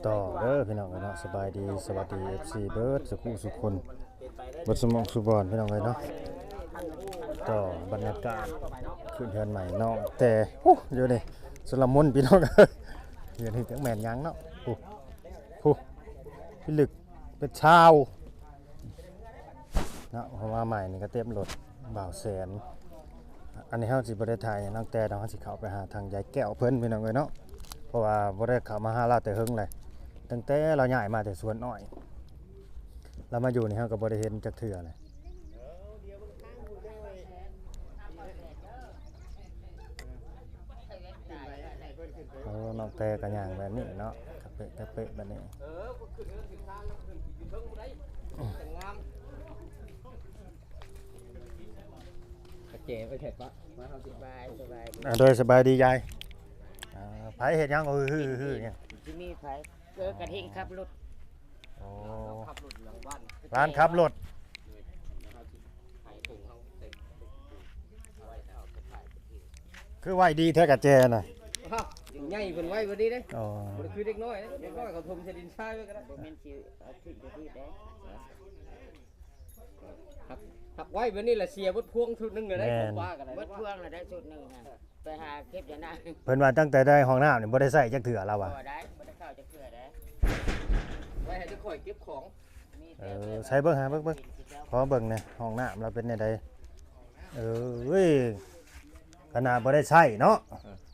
ต่อเด้อพี่น้องเนาะสบายดีสวัสดี FC เบิร์ดสุขุสุขคนเบิดสมองสุบอนพี่น้องเนาะต่อบรรยากาศขึ้นเทือนใหม่น้องแต่เดี๋ยวนี้สลัมมนพี่น้องเดี๋ยวนี้จังแม่นยังเนาะพี่ลึกเป็นชาวเนาะเพราะว่าใหม่นี่ก็เต็มรถบ่าวแสนอันนี้เฮาสิบ่ได้ถ่ายน้องแต่เฮาสิเข้าไปหาทางยายแก้วเพิ่นพี่น้องเนาะเพราะว่าบ่ได้เข้ามาหาเราแต่เฮิงเลยตั้งแต่เราย้ายมาแต่สวนอ้อยเรามาอยู่นี่เฮาก็บ่ได้เห็นจักเทื่อเลยน้องแต่ก็ย่างแบบนี้เนาะกะเปะแบบนี้เจ๋ไปเถิดปะมาทำสบายโดยสบายดียายไผเฮ็ดหยังฮือเนี่ย ที่มีไผกระทิงขับรถ โอ้ ขับรถหลังบ้าน ร้านขับรถ ขายถุงเขาเต็มเอาไว้เอาไปขาย คือไหวดีแท้กับแจน่ะ ใหญ่เป็นไว้วันนี้เด้ อ๋อ มันคือเด็กน้อยเด็กน้อยเขาทมเชดินชายไว้ก็ได้ บ่แม่นสิเอาทิ้งไปที่ใด หักไว้วันนี้แหละเสียบดพวงชุดนึงเลยได้ผมว่ากันเลย เบิดพวงละได้สุดหนึงนะไปหาเก็บอย่านะ เพิ่นว่าตั้งแต่ได้ห้องน้ำนี่บ่ได้ใช้จักเทื่อแล้วว่ะ บ่ได้บ่ได้เข้าจะเพื่อได้ ไว้ให้ทุกคนเก็บของ มี ใช้เบิ่งหาเบิ่งขอเบิ่งหน่อยห้องน้ำเราเป็นจังไดเว้ยขนาดบ่ได้ใช้เนาะ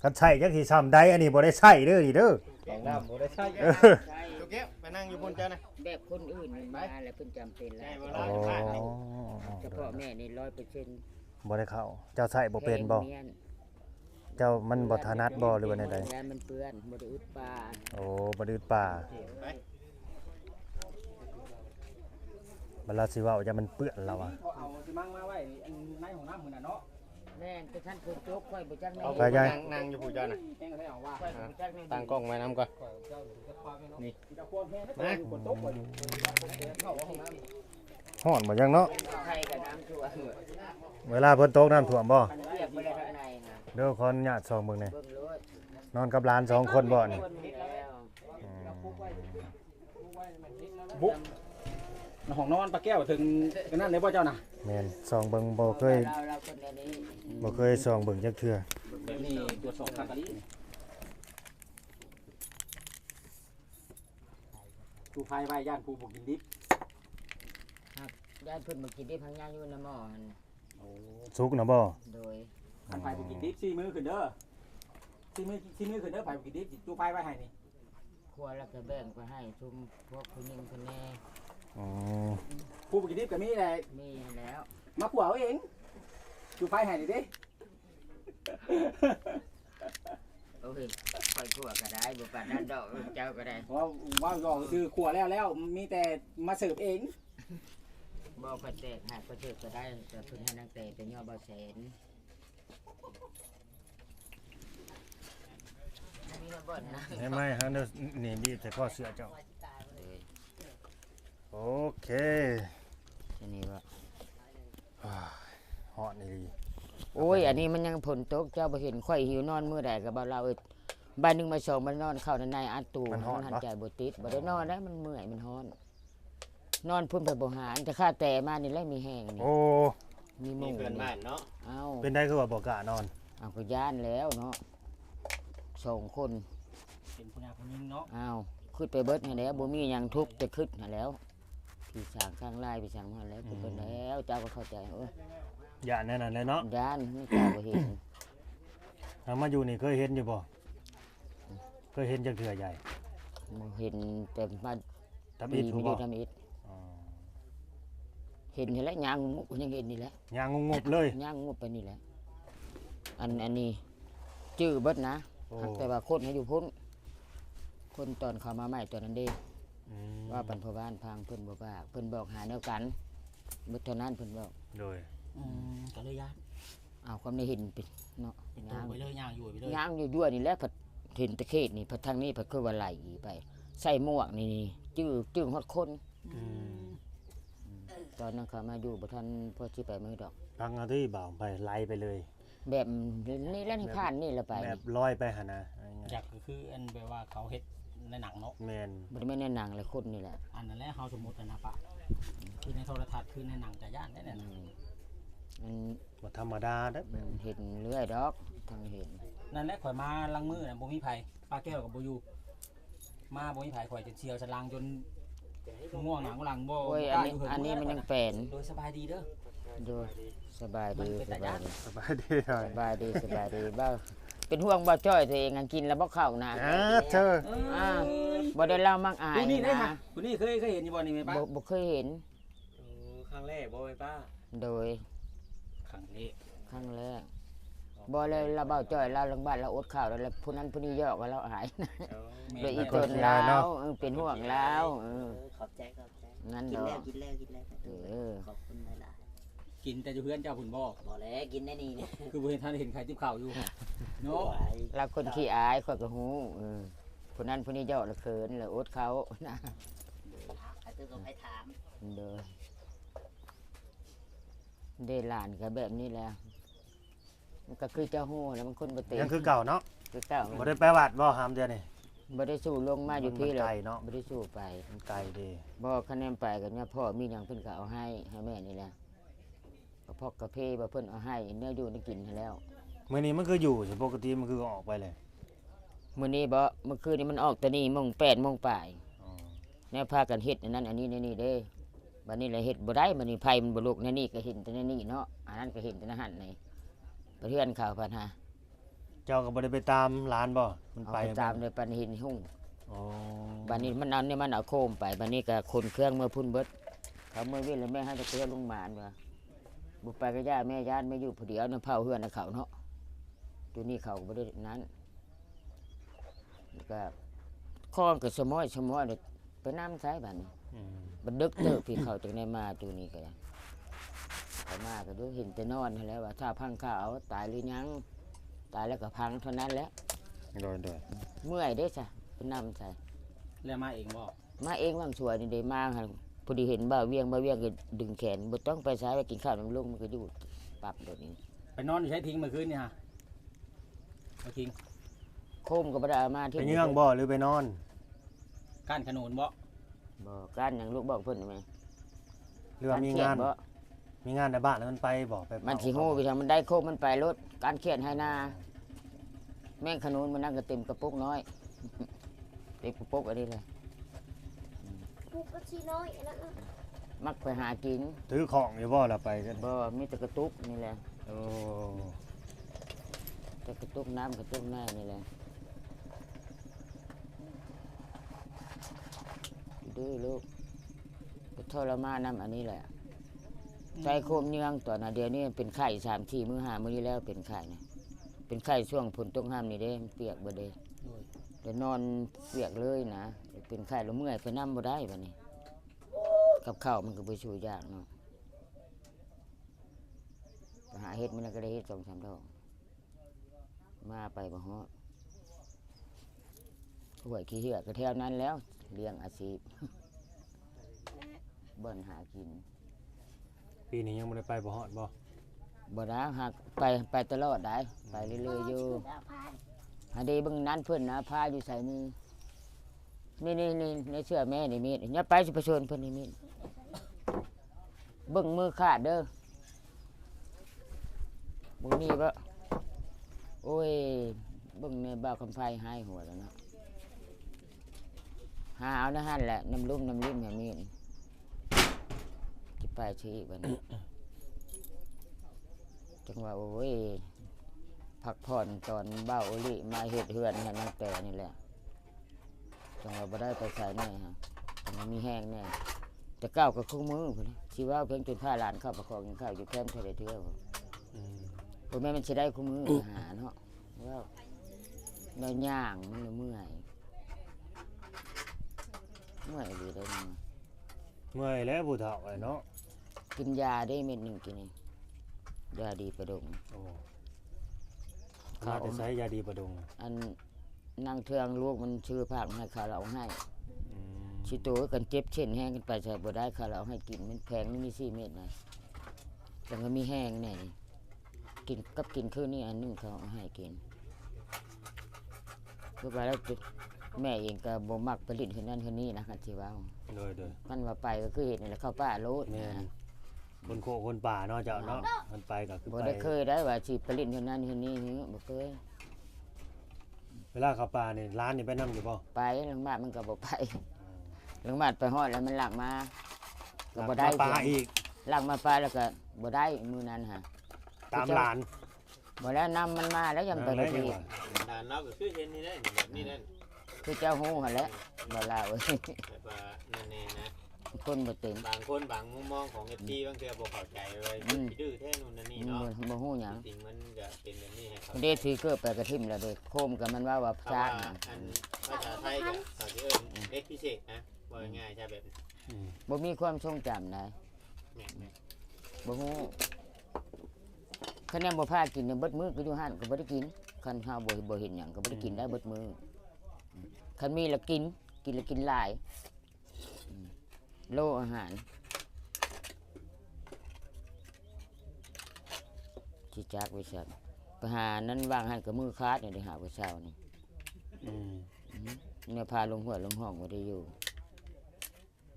คันใช้จักสิซ้ำใดอันนี้บ่ได้ใช้เด้อนี่เด้อ ของน้ำบ่ได้ใช้ ใช่ ทุกแก้วไปนั่งอยู่บนเจ้านะ แบบคนอื่นนี่มาแล้วเพิ่นจำเป็นแล้ว อ๋อ เฉพาะแม่นี่ 100% บ่ได้เข้าเจ้าใช้บ่เป็นบ่เจ้ามันบ่ถนัดบ่หรือว่าใด แล้วมันเปื้อนบ่ได้อึดปลา โอ้บ่ดื้อป่าบัดเราสิเว้าจะมันเปื้อนเราอ่ะ เอาสิมั่งมาไว้ในของน้ำมื้อน่ะเนาะ แม่นแต่ท่านเพิ่นจกค่อยบ่จักแม่ ไปยาย นั่งอยู่ผู้เจ้าน่ะแห้งให้เอาว่า ค่อยบ่จักแม่ ตั้งกล้องไว้น้ำก่อนนี่นะฝนตกบ่เข้าห้องน้ำ ฮ้อนบ่ยังเนาะ ไข่กับน้ำท่วม เวลาฝนตกน้ำท่วมบ่ มันเปียกไปเลยข้างในนะ เดี๋ยวขออนุญาตส่องเบิ่งหน่อย เบิ่งรถ นอนกับหลาน2คนบ่นี่ คนมีแล้ว บุ๊กห้องนอนปลาแก้วถึงกันนั่นเลยพ่อเจ้าน่ะ แม่นส่องเบิ่งบ่เคย เราคนเดียวนี้ บ่เคยส่องเบิ่งจักเทื่อ นี่ตรวจสอบทางกะลิกูพายไว้ย่านกูบุกินดิบ ยายเพิ่นมากินได้พังยาอยู่ในหม้อหั่น สุกนะบ่ โดย คันพายบุกินดิบ4 มื้อขึ้นเด้อ4 มื้อขึ้นเด้อพายบุกินดิบกูพายไว้ให้นี่ ครัวแล้วก็แบ่งไปให้ชุมพวกผู้หญิงคนแน่ อ๋อ กูบุกินดิบก็มีแหละ มีแล้ว มาขัวเอาเองกูพายให้นี่ดิ โอ้ยค่อยครัวก็ได้บ่ปานนั้นดอกเจ้าก็ได้ ว่าก็คือขัวแล้วมีแต่มาเสิร์ฟเอง บ่ค่อยแตกหากประเทศก็ได้แต่เพิ่นให้นางแต่เป็นยอดบ่แสนมีระเบิดนะ ให้ไหมฮะเดี๋ยวนี่บีบใส่ข้อเสื้อเจ้าโอเค ทีนี้ว่า ฮอดนี่ดี โอ้ยอันนี้มันยังฝนตกเจ้าบ่เห็นข่อยหิวนอนมื้อใดก็บ่เราเอ้ยบ้านหนึงมาส่งมันนอนเข้าในอัดตู้มันหันใจบ่ติดบ่ได้นอนแล้วมันเมื่อยมันร้อนนอนพุ่นไปบ่หารแต่ข้าแต่มานี่แหละมีแห้งนี่ โอ้ มีหมู่ เพื่อนบ้านเนาะ เอ้า เป็นได้คือว่าบ่กล้านอน เอาก็ย่านแล้วเนาะ2คน เป็นผู้หญิงผู้หญิงเนาะ เอ้าขึ้นไปเบิดให้แล้วบ่มีหยังทุกข์แต่ขึ้นให้แล้วพี่สร้างข้างลายพี่สร้างมาแล้วก็เพิ่นแล้วเจ้าก็เข้าใจเอ้ย อย่าแน่นอนเลยเนาะ ย่านนี่เจ้าก็เห็น ทางมาอยู่นี่เคยเห็นอยู่บ่เคยเห็นจักเทื่อใหญ่ บ่เห็นแต่มา ทำ ปี อิฐ มา ผู้ อ บ่ ยู่ทำอิฐ อ๋อ เห็นนี่แหละยางมุกยังเห็นนี่แหละ ยางงบๆเลย ย่างงบไปนี่แหละ อันนี้จื้อเบิดนะ โอ้ แต่ว่าคนให้อยู่พุ่นคนตอนเขามาใหม่ตัวนั้นเด้ อืม ว่าปันพบ้านพังเพิ่นบ่ว่าเพิ่นบอกหาแนวกันเบิดเท่านั้นเพิ่นบอก โดย ก็เลยย่าง เอาความได้เห็นเป็นเนาะ เป็นตัวไปเลยย่างอยู่ไปเลย ย่างอยู่ด้วยนี่แหละผัดเห็นตะเขตนี่ผัดทางนี้ผัดคือว่าไหลไป ใส่หมวกนี่จื้อฮอดคน อืม ตอนนั้นเขามาอยู่บ่ทันพอสิไปมือดอก พังเอาที่บ่าวไปไล่ไปเลย แบบนี่แหละนี่ผ่านนี่ละไป แบบลอยไปหั่นนะอะไรเงี้ย อยาก คืออันแบบว่าเขาเฮ็ดในหนังเนาะ แมน บ่ได้แม่นในหนังเลยคนนี่แหละ อันนั้นแหละเฮาสมมุตินะปะคือในโทรทัศน์คือในหนังจะย่านได้แน่นะ มัน บ่ธรรมดาเด้อ มันเห็นเรื่อยดอกทางเห็น นั่นแหละข่อยมาลังมือน่ะบ่มีไผป้าแก้วกับบ่อยู่มาบ่มีไผข่อยจะเชียวฉลางจนง่วงหนังหลังบ่ โอ้ย ก อัน ล้า นี้ ยู่ มัน เหิ ยัง น แปลน โดยสบายดีเด้อ ดูสบายดีสบายดี สบายดีหน่อย สบายดีสบายดีบ่เป็นห่วงบ่จ้อยตัวเองอันกินแล้วบ่เข้านะ เธอ อ่าบ่ได้เล่ามักอาย ผู้นี่ได้ นะ ค่ะผู้นี่เคยเห็นอยู่บ่นี่แม่ป้า บ่เคยเห็น ครั้งแรกบ่แม่ป้า โดย ครั้งแรก ครั้งแรกบ่เลยเราเบาจ้อยเราลังบ้านเราอดข้าวแล้วผู้นั้นผู้นี้ยอกว่าเราอายโดยอีตนแล้วเป็นห่วงแล้วขอบใจขอบใจ งั้น กิ ด น อ แล้ว ก กินแล้วกินแล้ว ขอบคุณหลาย กินแต่อยู่เพื่อนเจ้าพุ่นบ่ ๆบอกแล้วกินได้นี่เนี่ย คือบ่เห็นท่านเห็นใครติ๊บข้าวอยู่เนาะ เราคนขี้อายข่อยก็ฮู้ผู้นั้นผู้นี้ยอกแล้วเขินแล้วอดเขานะ ไอ้ตื้อก็ไปถาม เด้อได้หลานก็แบบนี้แหละมันก็คือเจ้าฮู้แล้วมันคนบ่เต็ม ยังคือเก่าเนาะ คือเก่า บ่ได้ไปวัดบ่หามเดียวนี่ บ่ได้สู้ลงมาอยู่พี่ มัน หรอก ไกลเนาะ บ่ได้สู้ไป มันไกลเดี บ่คะแนนไปกันเนี่ยพ่อมีหยังเพิ่นก็เอาให้แม่นี่แหละก็พอกกระเพบ่เพิ่นเอาให้เนื้ออยู่ได้กินให้แล้ว มื้อนี้มันคืออยู่สิปกติมันคือออกไปเลย มื้อนี้บ่เมื่อคืนนี้มันออกแต่นี่โมง8 โมงปลาย อ๋อ แนวพากันเฮ็ดอันนั้นอันนี้นี่เด้บัดนี้แหละเฮ็ดบ่ได้บัดนี้ไผมันบ่ลุกแนวนี้ก็เห็นแต่แนวนี้เนาะอันนั้นก็เห็นแต่ในหันนี่ประเทือนข่าวพันหา เจ้าก็บ่ได้ไปตามร้านบ่มัน เอา ไป ไปตามเลยปันเห็นหุ่ง อ๋อ บัดนี้มันเอาเนี่ยมันเอาโคมไปบัดนี้ก็คนเครื่องเมื่อพุ่นเบิดเขาเมื่อเว้นแล้วแม่ให้ตะเกียบลงมานว่าบุไปก็ย่าแม่ย่านไม่อยู่ผู้เดียวน้ำเผาเฮือนนะเขาเนาะตัวนี้เขาก็บ่ได้นั้นแล้วก็ข้องกับสมอยเลยไปน้ำใช้บัดนี้ อืม บัดดึกเติบพี่เขาจังได้มาตัวนี้ก็ได้เขามาก็ดูเห็นแต่นอนนั่นแหล้วว่าถ้าพังข้าวตายหรือยังตายแล้วก็พังเท่านั้นแหละ โดย เมื่อยเด้จ้ะไปน้ำใส่ แล้วมาเองบ่ มาเองบางส่วนนี่ได้มาค่ะพอดีเห็นบ่าเวียงก็ดึงแขนบ่ต้องไปใช้ไปกินข้าวน้ำลุงมันก็อยู่ปรับเดี๋ยวนี้ ไปนอนอยู่ใช้ทิ้งเมื่อคืนนี่ฮะไปทิ้ง โคมก็บ่ได้เอามา ไป ที่ เยื่องบ่หรือไปนอน ก้านขนุนบ่ บ่การหยังลูกบอกเพิ่นได้ไหม หรือว่ามีงาน บ่ มีงานในบ้านแล้วมันไปบ่ไป มันสิฮู้ไปทางมันได้โคมมันไปรถการเขียนให้นาแม่งขนุนมันนั่งก็เต็มกระปุกน้อย เต็มกระปุกอันนี้เลย ปุกกะชีน้อยนะ มักไปหากิน ถือของอยู่บ่ล่ะไปกัน บ่มีแต่กระตุกนี่แหละ โอ้ แต่กระตุกน้ำกระตุกแม่นี่แหละดื้อลูกก็ทรมานน้ำอันนี้แหละใจโคมเนืองตอนน่ะเดี๋ยวนี้เป็นไข้3-4 มื้อ5มื้อนี้แล้วเป็นไข้นะเป็นไข้ช่วงฝนตกห้ามนี่เด้มันเปียกเบิดเด้ โดย เดี๋ยวนอนเปียกเลยนะเป็นไข้แล้วเมื่อยไปน้ำบ่ได้บัดนี้กับข้าวมันก็บ่ชูยากเนาะไปหาเฮ็ดมันก็ได้เฮ็ด2-3 ดอกมาไปบ่ฮอดห่วยขี้เหือกก็แถวนั้นแล้วเลี้ยงอาชีพ บ่อนหากิน ปีนี้ยังบ่ได้ไปบ่ฮอดบ่ บ่ได้หากไปตลอดได้ไปเรื่อยๆอยู่ ดาวพาน หาได้เบิ่งนั้นเพิ่นนะพาอยู่ไสนี่ในเสื้อแม่นี่มีดอย่าไปสิไปชวนเพิ่นนี่มีดเบิ่งมือขาดเด้อบ่มีบ่โอ้ยเบิ่งในบ่าวคำไผหายหัวแล้วเนาะหาเอานะหั่นแหละน้ำลุ่มแม่มีดสิไปชื่ออีกบัดนี้ จังว่าโอ้ยพักผ่อนตอนเบ้าโอลิมาเฮ็ดเฮือนให้น้องแต่นี่แหละจังว่าบ่ได้ไปใส่แน่ฮะจังว่ามีแห้งแน่แต่ก้าวก็คู่มือพุ่นน่ะสิว่าเพิ่นจนพาหลานเข้าประคองกินข้าวอยู่แคมป์เท่าใดเทื่อพุ่น อืม บ่แม่นมันสิได้คู่มือไปหาเนาะว่าเราย่างมันเลยเมื่อยอีหลีได้นี่ เมื่อยแล้วผู้เฒ่าไอ้เนาะ กินยาได้เม็ดหนึงกินนี่ยาดีประดง โอ้ข้าแต่ใช้ยาดีประดง อันนั่งเทืองลูกมันชื่อภาคให้เขาเราให้ อืม ชิโตกันเจ็บเช่นแห้งกันไปใส่บ่ได้เขาเราให้กินมันแพงนี่มี4 เม็ดนะแต่ก็มีแห้งแน่นี่กินกับกินคืนนี้อันหนึงเขาเอาให้กิน คือว่าแล้วแม่เองก็บ่มักไปลิ้นคนนั้นคนนี้นะคันสิเว้า โดย มันว่าไปก็คือเห็นนี่แหละเข้าป่าโลด แม่น นะ คนโคคนป่าเนาะเจ้าเนาะมันไปก็คือ บ่ ไป ได้เคยได้ว่าสิไปลิ้นคนนั้นคนนี้บ่เคย เวลาเข้าป่านี่ร้านนี่ไปนํอยู่บ่ ไปหลังบ้านมันก็บ่ไปหลังบ้านไปฮอดแล้วมันลากมาก็บ่ได้ เข้าป่าอีก ลากมาไปแล้วก็บ่ได้มื้อนั้นฮะ ตามหลาน บ่แล้วนำมันมาแล้วยังไป ได้ ที่ ยังว่า ด่านเราก็คือเห็นนี่ได้แบบนี้นั่น คือเจ้าฮู้หั่นแหละบ่ลาเอ้ย แบบว่านั่นเองนะ คนบ่เต็ม บางคนบางมุมมองของเอฟซีบางเทื่อบ่เข้าใจเลยดื้อแท้นู่นนั่นนี่เนาะ บ่ฮู้หยัง จริงมันก็เป็นแบบนี้ให้เขา เด้ถือเกือบไปกระทิ่มแล้วเด้โคมกับมันว่า เพราะ จ้า ว่าง อันภาษาไทยก็เขาสิเอิ้นเด็กพิเศษนะว่าง่ายๆใช่แบบนี้ บ่มีความทรงจำได้ แม่น บ่ฮู้คันแนนบ่พากินเนี่ยเบิดมื้อก็อยู่ห้านก็บ่ได้กินคันเฮาบ่เห็นหยังก็บ่ได้กินได้เบิดมื้อคันมีแล้วกินแล้วกินหลายโลอาหารสิจักไว้ซั่นไปหานั้นวางให้กับมือคาดนี่ได้หาไว้เช้านี่ อืม เนี่ยพาลงหัวลงห้องบ่ได้อยู่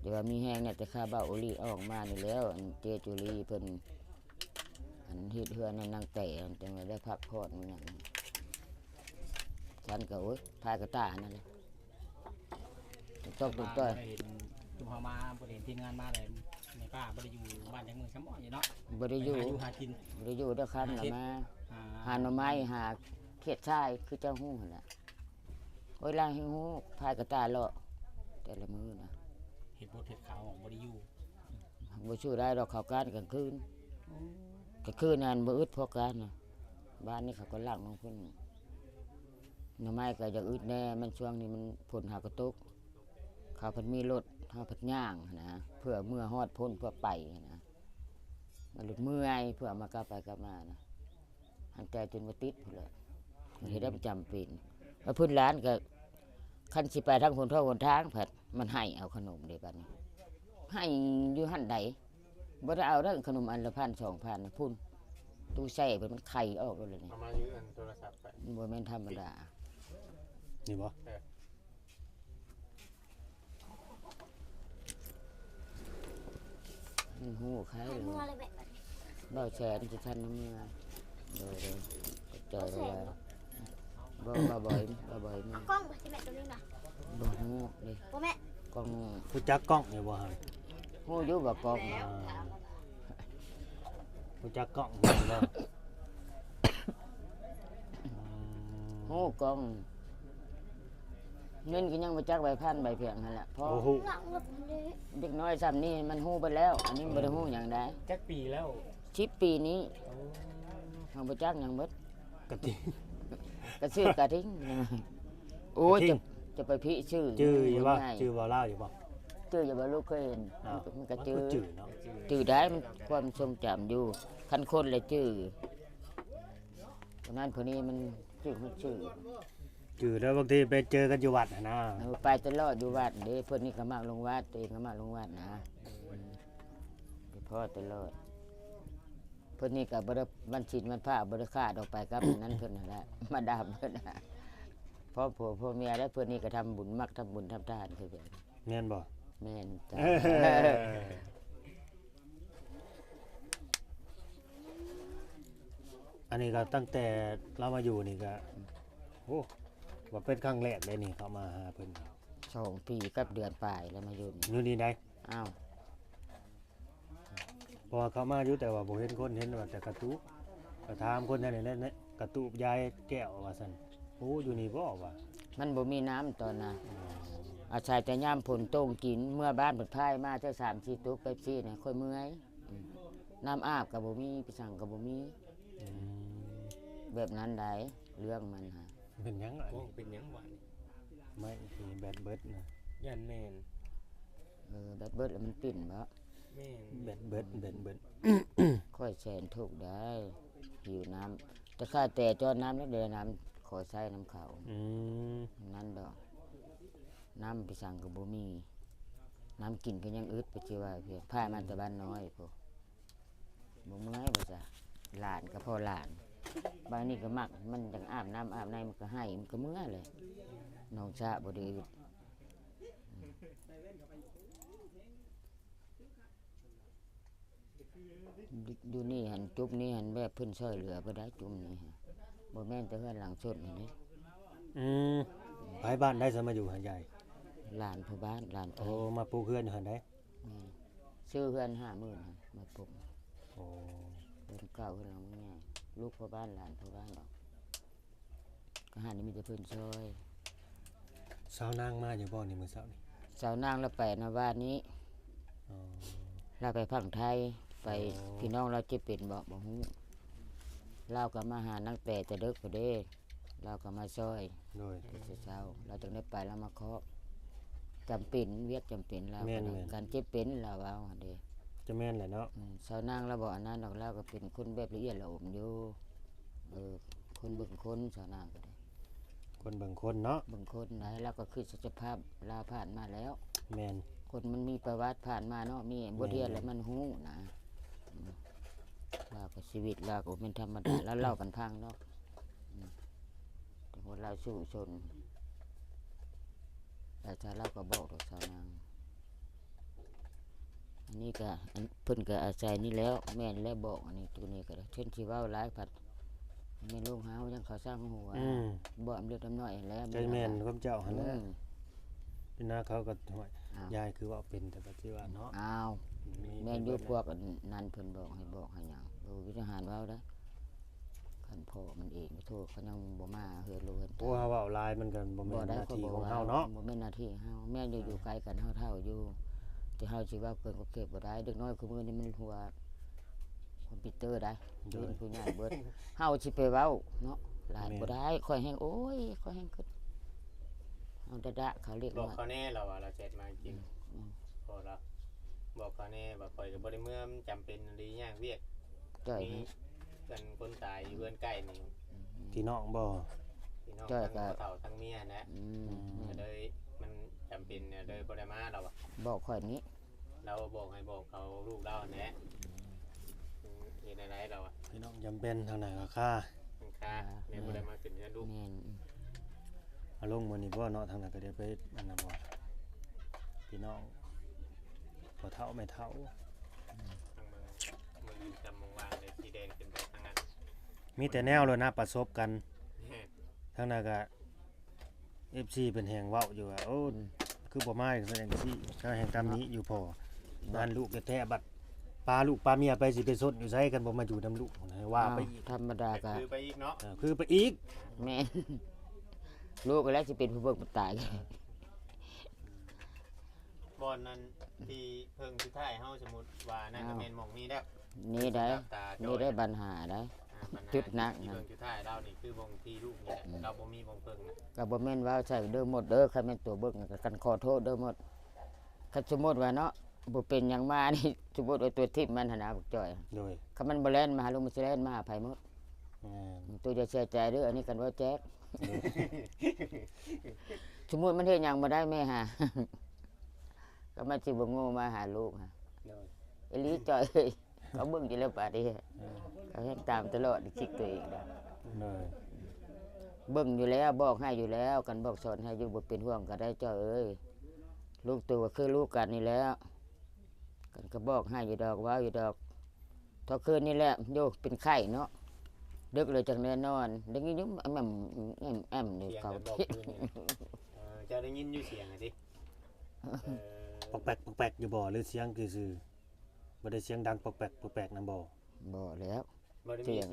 เดี๋ยวว่ามีแห้งเนี่ยแต่ข้าบ้าโอลีเอาออกมานี่แล้วอันเจจุลีเพิ่นอันเฮ็ดเฮือนนั่นนางแต่จังเลยได้พักผ่อนมันหยังฉันก็โอ๊ยพายกระตานั่นแหละตกตุ้ต้อย บ่ได้เห็นจุมเฮามาบ่ได้เห็นทีมงานมาเลยในป้าบ่ได้อยู่บ้านจังเมืองซ้ำอ้ออยู่เนาะ บ่ได้อยู่ หาอยู่หากิน บ่ได้อยู่เด้อคันละมา อ่า หาหน่อไม้หาเขียดชายคือเจ้าฮู้หั่นแหละโอ้ยล่างให้ฮู้พายกระตาเลาะแต่ละมื้อนะ เฮ็ดบ่เฮ็ดขาวออกบ่ได้อยู่ บ่ช่วยได้ดอกเขาการกลางคืนกลางคืนนั่นบ่อึดพอการน่ะบ้านนี้เขาก็ล้างลงพุ่นหน่อไม้ก็จะอึดแน่มันช่วงนี้มันฝนหากระตกเขาเพิ่นมีรถเฮาเพิ่นย่างนะเพื่อเมื่อฮอดพ้นเพื่อไปนะมันหลุดเมื่อยเพื่อมากลับไปกลับมานะหันใจจนบ่ติดพุ่นแหละเฮ็ดได้ประจำเป็นแล้วเพิ่นร้านก็คันสิไปทางคนเท่าคนทางผัดมันให้เอาขนมเด้บัดนี้ให้อยู่หั่นใดบ่ได้เอาเด้อขนมอันละ1,000 2,000พุ่นตู้แช่เพิ่นมันไข่ออกแล้วนี่ เอามายืนโทรศัพท์ไป บ่แม่นธรรมดา นี่บ่ หูใคร ให้ เลย มัวอะไรแบบ บ่แชร์ที่ท่านน้ำเมื่อเดี๋ยวเจอเลยบ่บ่อยมา เอากล้องไปที่แม่ตัวนี้นะ บ่หูเลย พ่อแม่ กล้อง รู้จักกล้องอยู่บ่หั่น หูอยู่บ่กล้อง รู้จักกล้องอยู่บ่ หูกล้องเงินก็ยังบ่จักใบพันใบเพียงนั่นแหละเพราะ โอ้โห หลังหมดเลย เด็กน้อยซ้ำนี่มันหูไปแล้ว อันนี้บ่ได้หูหยังได้ จักปีแล้ว 10 ปีนี้เฮาบ่จักหยังเบิด กะติ กระซื้อกระทิ้งโอ้ย กระทิ่ง จะไปพิชื่อ ชื่ออยู่บ่ ง่าย ชื่อบ่เล่าอยู่บ่ ชื่ออย่าบ่ลูกเคยเห็น อ้าว มันก็ชื่อ จื่อเนาะ จื่อได้มันความทรงจำอยู่คันคนเลยจื่อเพราะนั้นพวกนี้มันจื่อมันจื่อ จื่อแล้วบางทีไปเจอกันอยู่วัดน่ะนะ เอาไปตลอดอยู่วัดเด้เพิ่นนี่ก็มาลงวัดตัวเองก็มาลงวัดนะไปพ่อตลอดเพิ่นนี่ก็บ่ได้วันศีลวันพระบ่ได้ขาดออกไปกับ นั้นเพิ่นนั่นแหละมาดามเพิ่นน่ะพ่อผัวพ่อเมียแล้วเพิ่นนี่ก็ทำบุญมักทำบุญทำทานคือแบบ แม่นบ่ แม่นจ้ะ อันนี้ก็ตั้งแต่เรามาอยู่นี่ก็โอ้ว่าเป็นครั้งแรกเลยนี่เขามาหาเพิ่น 2 ปีกับเดือนปลายแล้วมาอยู่นี่ อยู่นี่ได้ อ้าว เพราะว่าเขามาอยู่แต่ว่าบ่เห็นคนเห็นว่าแต่กระตุกก็ถามคนนั่นนี่กระตุกยายแก้วว่าซั่นโอ้อยู่นี่บ่ว่า มันบ่มีน้ำตอนน่ะอาศัยแต่ยามฝนตกกินเมื่อบ้านเพิ่นพายมาแต่3-4ตุกไปซี่เนี่ยค่อยเมื่อยน้ำอาบก็บ่มีไปสั่งก็บ่มี อืม แบบนั้นได้เรื่องมันฮะ เป็นหยังอ่ะ โอ้ นี่ เป็นหยังหวาน ไม่มีแบดเบิดนะ ยันแม่น แบบเบิดแล้วมันปิ่นบ่ แม่น แบดเบิดแบดเบิด ค่อยแสนทุกข์ได้หิวน้ำแต่ข้าแต่จอน้ำแล้วเดี๋ยวน้ำขอใช้น้ำเขา อืม นั่นดอกน้ำไปสั่งก็บ่มีน้ำกินก็ยังอึดไปสิว่าเพียงพายมาแต่บ้านน้อยพวกบ่เมื่อยบ่จ้ะหลานก็พ่อหลาน บางนี่ก็มักมันจังอาบน้ำอาบในมันก็ให้มันก็เมื่อเลยน้องชะบ่ได้อึดอยู่นี่หันจุบนี่หันแบบเพิ่นช่วยเหลือบ่ได้จุ่มนี่ฮะบ่แม่นแต่เฮือนหลังสุดนี่ อืมไปบ้านได้ซะมาอยู่หันใหญ่ หลานพ่อบ้านหลานไท โอ้ ย มาปลูกเฮือนอยู่หันได้ แม่ซื้อเฮือน50,000ฮะมาปลูก โอ้ เฮือนเก่าเฮือนหลังใหญ่ลูกพ่อบ้านหลานพ่อบ้านดอกก็หานี่มีแต่เพิ่นช่วย สาวนางมาอยู่บ่นี่มื้อเช้านี่ สาวนางเราไปนะบ้านนี้ อ๋อ เราไปพังไทยไป อ๋อ พี่น้องเราจะเป็นบ่ฮู้เราก็มาหานางแต่จะเด็กพอเด้เราก็มาช่วย โดย แต่เช้าเราจึงได้ไปแล้วมาเคาะจำเป็นเวียกจำเป็นเรา แม่น การเจ็บเป็นเราเอาเด้ จะแม่นแหละเนาะ สาวนางเราบอกอันนั้นดอกเราก็เป็นคนแบบละเอียดละอมอยู่คนเบิ่งคนสาวนางก็ได้ คนบางคนเนาะ เบิ่งคนไหนเราก็คือสภาพลาผ่านมาแล้ว แม่น คนมันมีประวัติผ่านมาเนาะมีบทเรียนแล้วมันฮู้นะเราก็ชีวิตเราก็เป็นธรรมดา แล้วเล่ากันพังเนาะแต่ว่าเราสู้ชนแต่ชาเราก็บอกกับชาวนางอันนี้ก็เพิ่นก็อาศัยนี่แล้วแม่นแล้วบอกอันนี้ตัวนี้ก็ได้เช่นที่เว้าหลายผัดแม่นลูกหาวยังเขาสร้างหัว อืม บ่อมเลือดน้ำน้อยแล้ว ใจแม่นความเจ้าหั่นแหละ อืม เป็นหน้าเขาก็ห่วย อ้าว ยายคือว่าเป็นแต่ปัจจุบันเนาะ อ้าวแม่นอยู่พวกอันนั้นเพิ่นบอกให้หยังดูวิทหารเว้าได้อคันพ่อมันเองโทษเขายังบ่มาเฮือดลูกเฮือน เพราะว่าเว้าลายมันก็บ่แม่ บ่ นห ได้ น้า ก็ ที่ บ่ ของ ว่า เฮาเนาะ บ่แม่นหน้าที่เฮาแม่นอยู่ไกลกันเท่าอยู่แต่เฮาสิว่าเกินกว่าเก็บบ่ได้เด็กน้อยคือมื้อนี้มันหัวคอมพิวเตอร์ได้เป็นผู้ใหญ่เบิดเฮาสิไปเว้าเนาะหลานบ่ได้ค่อยแฮงโอ้ยค่อยแฮงขึ้นเฮาดะเขาเรียก บอก ว่า เขาแน่เราว่าเราเจ็ดมาจริงพอเราบอกเขาแน่ว่าข่อยก็บ่ได้เมื่อมันจำเป็นอะไรอย่างเวียก จ้อย มีกันคนตายอยู่เพื่อนใกล้นี่ พี่น้องบ่ พี่น้อง จ้อย ทั้ง ก็ พ่อเฒ่าทั้งเมียนะ อืม ก็เลยมันจำเป็นเนี่ยเลยบ่ได้มาเราอะ บอกข่อยนี้ เราบอกให้บอกเขาลูกเราแหละเห็นอะไรเราอะ พี่น้องจำเป็นทางไหนก็ค่า มันค่าเนี่ยบ่ได้มาขึ้นเงินลูก แม่น เอาลงมื้อนี้บ่เนาะทางนั้นก็ได้ไปอันนั้นบ่พี่น้องบ่เฒ่าไม่เฒ่า ทางมือจำมองวางเลยสีแดงขึ้นไปทางนั้น มีแต่แนวเลยนะประสบกันทางนั้นก็ FC เป็นแห่งเว้าอยู่ว่าโอ้คือบ่มาแสดงสิก็แห่งตามนี้อยู่พอบ้านลูกแท้ๆบัดปลาลูกปลาเมียไปสิไปซดอยู่ไสกันบ่มาอยู่นํลูกให้ว่าไปอีก ธรรมดาก็ คือไปอีกเนาะ คือไปอีก แม่นลูกก็แล้วสิเป็นผู้เบิ่งผู้ตาย บอนนั้นที่เพิ่งสุดท้ายเฮาสมมุติว่านั่นก็แม่นหม่องนี้แล้ว นี่ได้ ตาจ นี่ อย ได้ปัญหาได้ ปัญหา จุดหนัก ที่ นะ เพิ่งสุดท้ายเรานี่คือวงที่ลูกนี่แหละเราบ่มีวงเพิ่งนะ ก็บ่แม่นว่าใช่เด้อหมดเด้อคันแม่นตัวเบิ่งก็กันขอโทษเด้อหมดคันสมมุติว่าเนาะบ่เป็นหยังมานี่ สมมุติว่าตัวทิพย์มันหั่นนะบักจ้อย โดย คันมันบ่แล่นมาหาลุงมันสิแล่นมาหาไผหมด แม่น ตัวจะเสียใจเด้ออันนี้กันว่าแจ๊ก สมมุติมันเฮ็ดหยังบ่ได้แม่หา ก็มันสิบ่โง่มาหาลูกฮะ โดย ไอ้ลีจ้อยเอ้ยเขาเบิ่งอยู่แล้วป่านนี้เขาเฮ็ดตามตลอดจิกตัวเองได้ โดย เบิ่งอยู่แล้วบอกให้อยู่แล้วกันบอกสอนให้อยู่บ่เป็นห่วงก็ได้จ้อยเอ้ยลูกตัวก็คือลูกกันนี่แหล้วกันก็บอกให้อยู่ดอกว่าอยู่ดอกเท่าคืนนี่แหละโยกเป็นไข้เนาะดึกเลยจังแน่นอนได้ยินอยู่แอมนี่ เสียง เขา กันบอกคืนนี่เจะได้ยินอยู่เสียงอะดิ ปอกแปกปอกแปกอยู่บ่หรือเสียงคือซื่อบ่ได้เสียงดังปอกแปกปอกแปกนำบ่ บ่แล้ว บ่ได้มีเสียง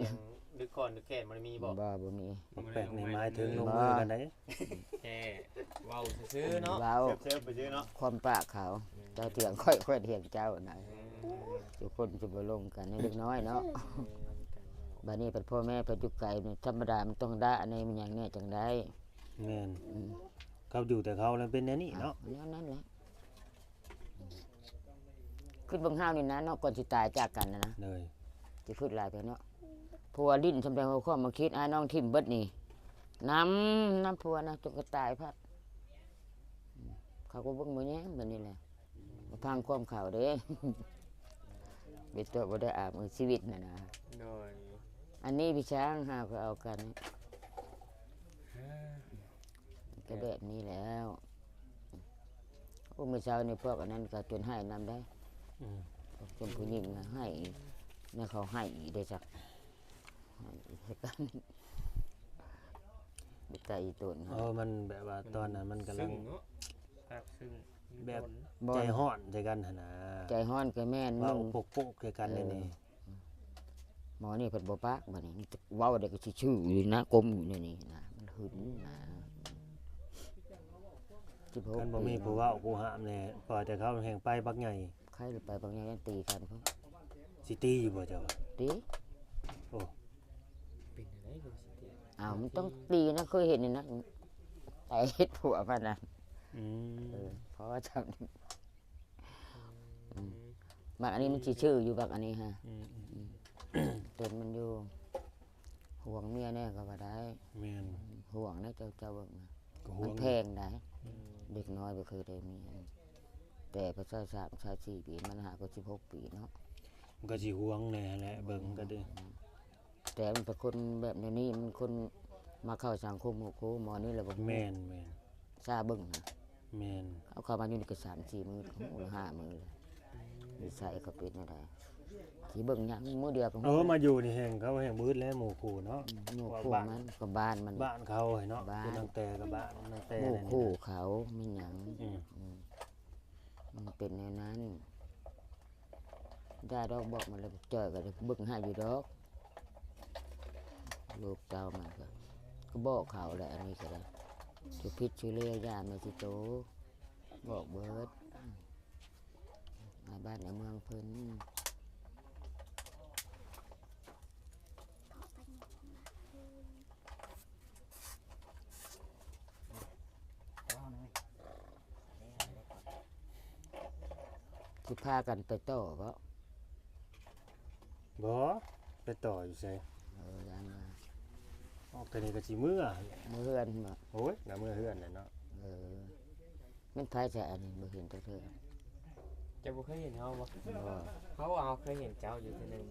ดึกคอนดึกแค่นบ่ได้มีบ่ บ่มี ปอกแปกนี่หมายถึงลงมือกันได้ แค่เว้าซื่อๆเนาะ เว้า เซิร์ฟๆไปซื่อเนาะ ความปากเขาเจ้าเถียงค่อยๆเถียงเจ้านะทุกคนจะบ่ลงกันในเล็กน้อยเนาะบัดนี้เป็นพ่อแม่เป็นอยู่ไกลนี่ธรรมดามันต้องด่าอันนี้มันอย่างแนี้จังได้ แม่นเขาอยู่แต่เขาแล้วเป็นแนวนี้เนาะ แล้วนั่นแหละขึ้นเบางห้าวนี่นะเนาะก่อนสิตายจากกันนะ เลย สิขึ้นหลายไปเนาะผัวดิ้นสำแดงความมาคิดน้องทิมเบิดนี่น้ำผัวนะจนก็ตายพัดเขาก็เบิ่งบ่แย้งแบบนี้แหละมาพังความข่าวเด้ เป็นตัวบ่ได้อาบมือชีวิตน่ะนะ โดย อันนี้พี่ช้างหาก็เอากันก็แบบนี้แล้วโอ้เมื่อเช้านี่พวกอันนั้นก็จนให้นำได้ อืม จนผู้หญิงนะให้นี่เขาให้อีกได้จักให้อีกสักกันบิตาอีตุน มันแบบว่าตอนนั้นมันกำลั ซึ่ ง งเนาะครับซึ่ง แบบ บ่ ใจฮ้อนใจกันหั่นน่ะ ใจฮ้อนก็แม่น ว่า มึง ปกๆใจกันนี่ หมอนี่เพิ่นบ่ปากบัดนี้มันจะเว้าได้ก็สิชื่ออยู่นะกลมอยู่ในนี่นะมันหึงนะ16 คันบ่มีผู้เว้าผู้ห้ามแน่ปล่อยแต่เขาแห่งไปบักใหญ่ ใครไปบางอย่างยังตีกันเขา สิตีอยู่บ่เจ้า ตี โอ้ เป็นอะไรก็สิเตีย อ้าวมันต้องตีนะเคยเห็นนี่นะแต่เฮ็ดผัวมันนะ อืม เพราะว่าทำบักอันนี้มันสิชื่ออยู่บักอันนี้ฮะ อืม ต้นมันอยู่ห่วงเมียแน่ก็ว่าได้ แม่น ห่วงนะเจ้าเบิ่งนะ ก็ห่ มั วน ง แพงได้เด็กน้อยบ่เคยได้มีแต่พระเจ้า3 4ปีมันหาก็16ปีเนาะ มันก็สิห่วงแน่แหละเบิ่งก็ได้ แต่มันเป็นคนแบบนี้มันคนมาเข้าสังคมโคหมอนี่แหละบ่ แม่น ซาเบิ่งนะ แม่น เอาเข้ามาอยู่นี่ก็3-4 มื้อโอ้5 มื้อเลยนิสัยก็เป็นอะไรสิเบิ่งหยังมื้อเดียวก็ มาอยู่นี่แห่งเขาแห่งมืดแล้วหมู่คู่เนาะ หมู่คู่มันก็บ้านมัน บ้านเขาให้เนาะ บ้าน คือนางแต่กับบ้านนางแต่ หมู่ นั่น คู่ นี่ เขามีหยัง อืม มันเป็นแนวนั้นได้ดอกบอกมันแล้วเจอก็เบิ่งให้อยู่ดอกลูกเจ้ามันก็บอกเขาแหละอันนี้ก็ได้ชุพิษชุเลียยาไม่สิโตบอกเบิดมาบ้านในเมืองเพิ่น สิพากันไปต่อเพราะ บ่ไปต่ออยู่ไส ยันมา ออกแต่นี่ก็สิมื้อ เมื่อนมา โอ้ยน่ะมื้อเฮือนน่ะเนาะ มันไผจะอันนี้บ่เห็นตัวเธอ จะบ่เคยเห็นเฮาบ่ บ่ เขาว่าเขาเคยเห็นเจ้าอยู่ที่นึง